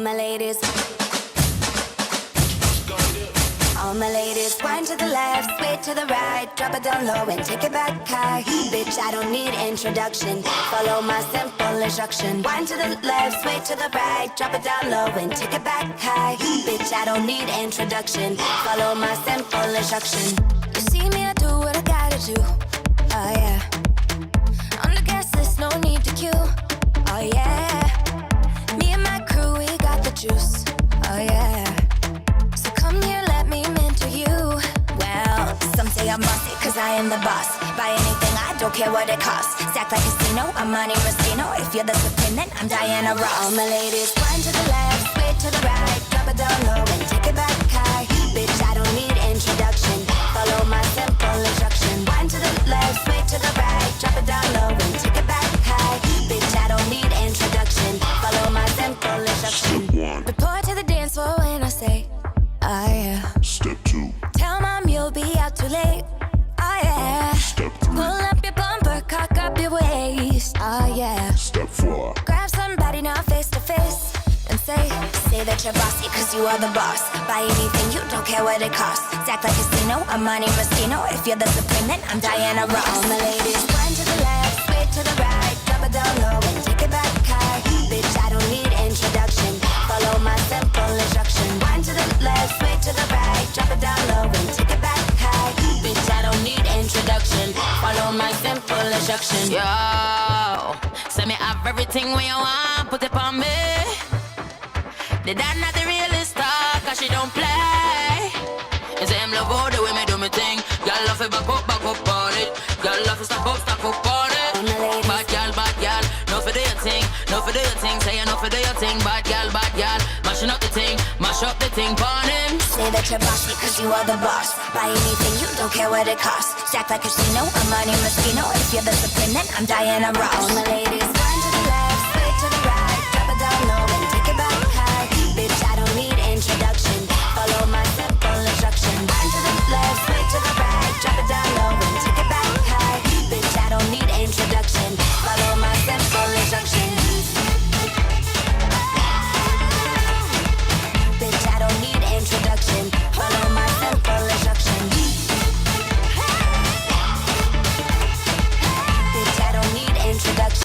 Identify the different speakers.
Speaker 1: my ladies. All my ladies, wind to the left, sway to the right, drop it down low and take it back high. Bitch, I don't need introduction. Follow my simple instruction. Wind to the left, sway to the right, drop it down low and take it back high. Bitch, I don't need introduction. Follow my simple instruction. You see me, I do what I gotta do. Oh yeah. On the gas list, no need to queue. Oh yeah. Me and my crew, we got the juice. Oh yeah. So come here, let me mentor you. Well, some say I'm bossy, cause I am the boss. Buy anything, I don't care what it costs. Stack like casino, I'm Monte Rustino. If you're the supreme, then I'm Diana Ross. All my ladies, wind to the left, sway to the right, drop it down low and take it back high. Bitch, I don't need introduction. Follow my simple instruction. Wind to the left, sway to the right, drop it down low and take it back high. Bitch, I don't need introduction. Follow my simple instruction. Report to the dance floor when I say, oh yeah.
Speaker 2: Step 2.
Speaker 1: Tell mom you'll be out too late. Oh yeah.
Speaker 2: Step 3.
Speaker 1: Pull up your bumper, cock up your waist. Oh yeah.
Speaker 2: Step 4.
Speaker 1: Grab somebody now face to face and say that you're bossy, cause you are the boss. Buy anything, you don't care what it costs. Act like casino, I'm Monte Rustino. If you're the supreme, then I'm Diana Ross. All my ladies, wind to the left, sway to the right, drop it down low and take it back high. Bitch, I don't need introduction. Follow my simple instruction. Wind to the left, sway to the right, drop it down low and take it back high. Bitch, I don't need introduction. Follow my simple instruction.
Speaker 3: Yo, say me have everything when you want, put it on me. The dad not the realest star, cause she don't play. And say him love all the way me do me thing. Y'all love it back up on it. Y'all love it stop up on it. Bad y'all, no for do your thing, no for do your thing. Say you no for do your thing, bad y'all, mashing up the thing, mash up the thing, burn him.
Speaker 1: Say that you're bossy, cause you are the boss. Buy anything, you don't care what it costs. Stack like casino, I'm Monte Rustino. If you're the supreme, then I'm Diana Ross. All my ladies,